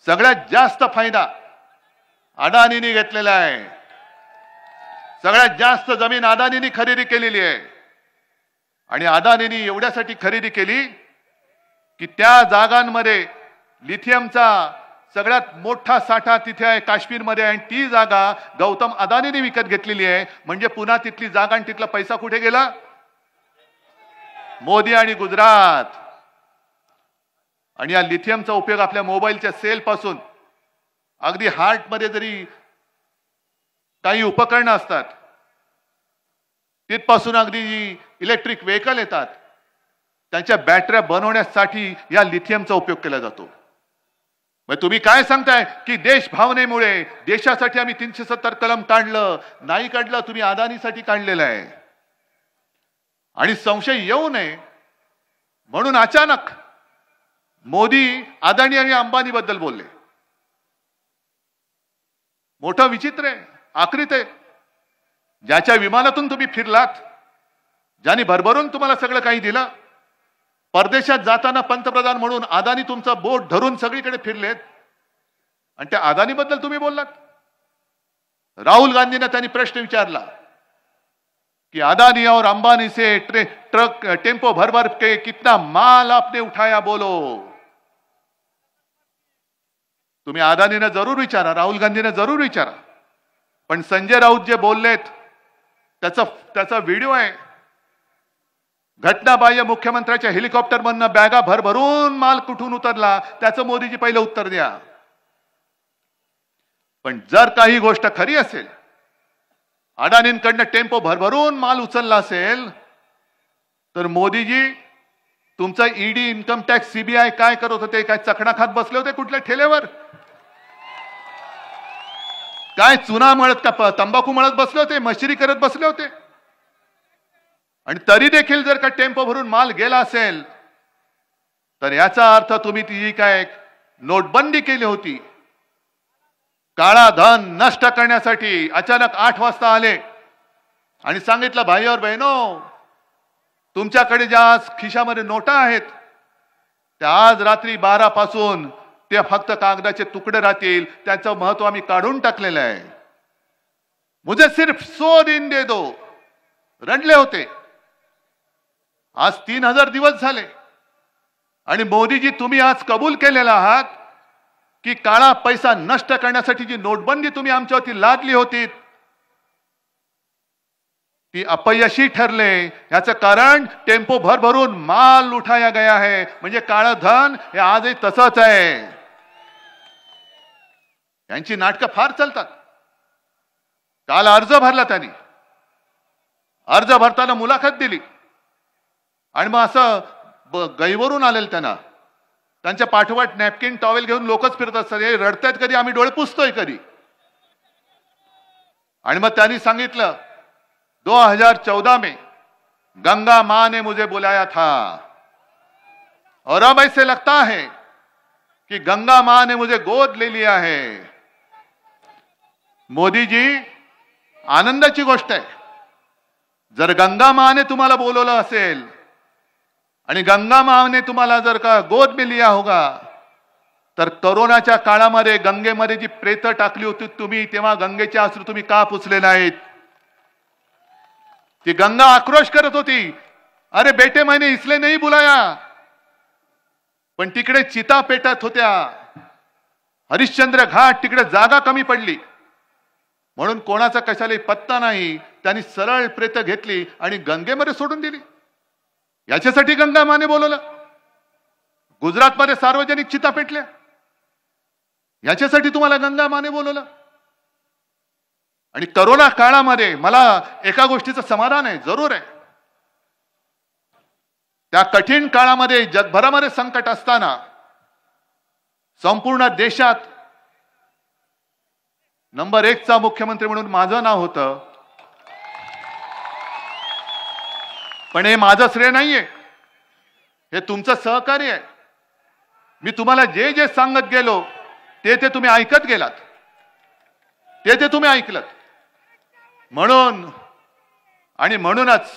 सगळ्यात जास्त फायदा अदानीने घेतलेला आहे। सगळ्यात जास्त जमीन अदानीने खरेदी केलेली आहे आणि अदानीने एवढ्यासाठी खरेदी केली की त्या जागांमध्ये लिथियमचा सगळ्यात मोठा साठा तिथे आहे काश्मीरमध्ये आणि ती जागा गौतम अदानीने विकत घेतलेली आहे। म्हणजे पुन्हा तिथली जागा आणि तिथला पैसा कुठे गेला? मोदी आणि गुजरात। आणि या लिथियमचा उपयोग आपल्या मोबाईलच्या सेल पासून अगदी हार्ट मध्ये जरी काही उपकरणं असतात तिथपासून अगदी इलेक्ट्रिक व्हेकल येतात त्यांच्या बॅटऱ्या बनवण्यासाठी या लिथियमचा उपयोग केला जातो। मग तुम्ही काय सांगताय की देश भावनेमुळे देशासाठी आम्ही 370 कलम काढलं? नाही काढलं, तुम्ही अदानीसाठी काढलेलं आहे। आणि संशय येऊ नये म्हणून अचानक मोदी अदानी आणि अंबानी बद्दल बोलले। मोठं विचित्र आहे, आकृत आहे। ज्याच्या विमानातून तुम्ही फिरलात, ज्याने भरभरून तुम्हाला सगळं काही दिलं, परदेशात जाताना पंतप्रधान म्हणून अदानी तुमचं बोट धरून सगळीकडे फिरलेत आणि त्या अदानी बद्दल तुम्ही बोललात। राहुल गांधींना त्यांनी प्रश्न विचारला कि अदानी और अंबानी से ट्रक टेम्पो भर भर के कितना माल आपने उठाया, बोलो। तुम्ही अदानींना जरूर विचारा, राहुल गांधींना जरूर विचारा, पण संजय राऊत जे बोललेत त्याचा व्हिडिओ आहे। घटनाबाह्य मुख्यमंत्र्याच्या हेलिकॉप्टर मधनं बॅगा भरभरून माल कुठून उतरला त्याचं मोदीजी पहिलं उत्तर द्या। पण जर काही गोष्ट खरी असेल, अडाणींकडनं टेम्पो भरभरून माल उचलला असेल, तर मोदीजी तुमचा ईडी, इन्कम टॅक्स, सीबीआय काय करत होते? काय चखणा खात बसले होते कुठल्या ठेल्यावर? काय चुना मळत का तंबाखू मळत बसले होते? मशिरी करत बसले होते? आणि तरी देखील जर का टेम्पो भरून माल गेला असेल तर याचा अर्थ तुम्ही ती काय नोटबंदी केली होती, काळा धन नष्ट करण्यासाठी अचानक 8 वाजता आले आणि सांगितलं, भाई और बहनो, तुमच्याकडे ज्या खिशामध्ये नोटा आहेत त्या आज रात्री 12 पासून ते फक्त कागदाचे तुकडे राहतील, त्याचं महत्व आम्ही काढून टाकलेलं आहे। मुझे सिर्फ 100 दिन दे दो, रडले होते। आज 3000 दिवस झाले आणि मोदीजी तुम्ही आज कबूल केलेला आहात की काळा पैसा नष्ट करण्यासाठी जी नोटबंदी तुम्ही आमच्यावरती लादली होती ती अपयशी ठरले। याचं कारण टेम्पो भरभरून माल उठाया गया है, म्हणजे काळं धन हे आजही तसंच आहे। यांची नाटकं फार चालतात। काल अर्ज भरला त्यांनी, अर्ज भरताना मुलाखत दिली आणि मग असं गैवरून आलेलं त्यांच्या पाठोपाठ नॅपकिन टॉवेल घेऊन लोकच फिरत असतात, हे रडतायत कधी, आम्ही डोळे पुसतोय कधी। आणि मग त्यांनी सांगितलं 2014 में गंगा मां ने मुझे बुलाया था और अब ऐसे लगता है कि गंगा मां ने मुझे गोद ले लिया है। मोदीजी, आनंदाची गोष्ट आहे, जर गंगा मां ने तुम्हाला बोलवलं असेल आणि गंगा मां ने तुम्हाला जर का गोद में लिया होगा, तर कोरोनाच्या काळामध्ये गंगेमध्ये जी प्रेत टाकली होती तुम्ही, तेव्हा गंगेचे अश्रू तुम्ही का पुसले नाहीत? ती गंगा आक्रोश करत होती, अरे बेटे मैंने इसलिए नहीं बुलाया। पण तिकडे चिता पेटत होत्या, हरिश्चंद्र घाट, तिकडे जागा कमी पडली म्हणून कोणाचा कशालाही पत्ता नाही, त्यांनी सरळ प्रेत घेतली आणि गंगेमध्ये सोडून दिली। याच्यासाठी गंगा माने बोलवलं। गुजरातमध्ये सार्वजनिक चिता पेटल्या, याच्यासाठी तुम्हाला गंगा माने बोलवलं। आणि कोरोना काळामध्ये मला एका गोष्टीचं समाधान आहे, जरूर आहे, त्या कठीण काळामध्ये जगभरामध्ये संकट असताना संपूर्ण देशात नंबर 1 चा मुख्यमंत्री म्हणून माझं नाव होतं। पण हे माझं श्रेय नाहीये, हे तुमचं सहकार्य आहे। मी तुम्हाला जे जे सांगत गेलो ते तुम्ही ऐकत गेलात, ते तुम्ही ऐकलत। म्हणून आणि म्हणूनच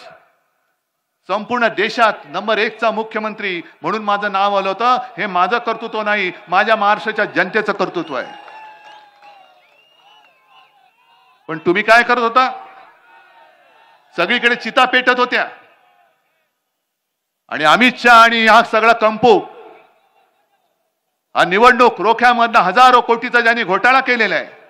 संपूर्ण देशात नंबर 1 चा मुख्यमंत्री म्हणून माझं नाव आलं होतं. हे माझं कर्तृत्व नाही, माझ्या महाराष्ट्राच्या जनतेचं कर्तृत्व आहे. पण तुम्ही काय करत होता? सगळीकडे चिता पेटत होत्या आणि अमित शहा आणि हा सगळा कंपो, हा निवडणूक रोख्यामधनं हजारो कोटीचा ज्यांनी घोटाळा केलेला आहे,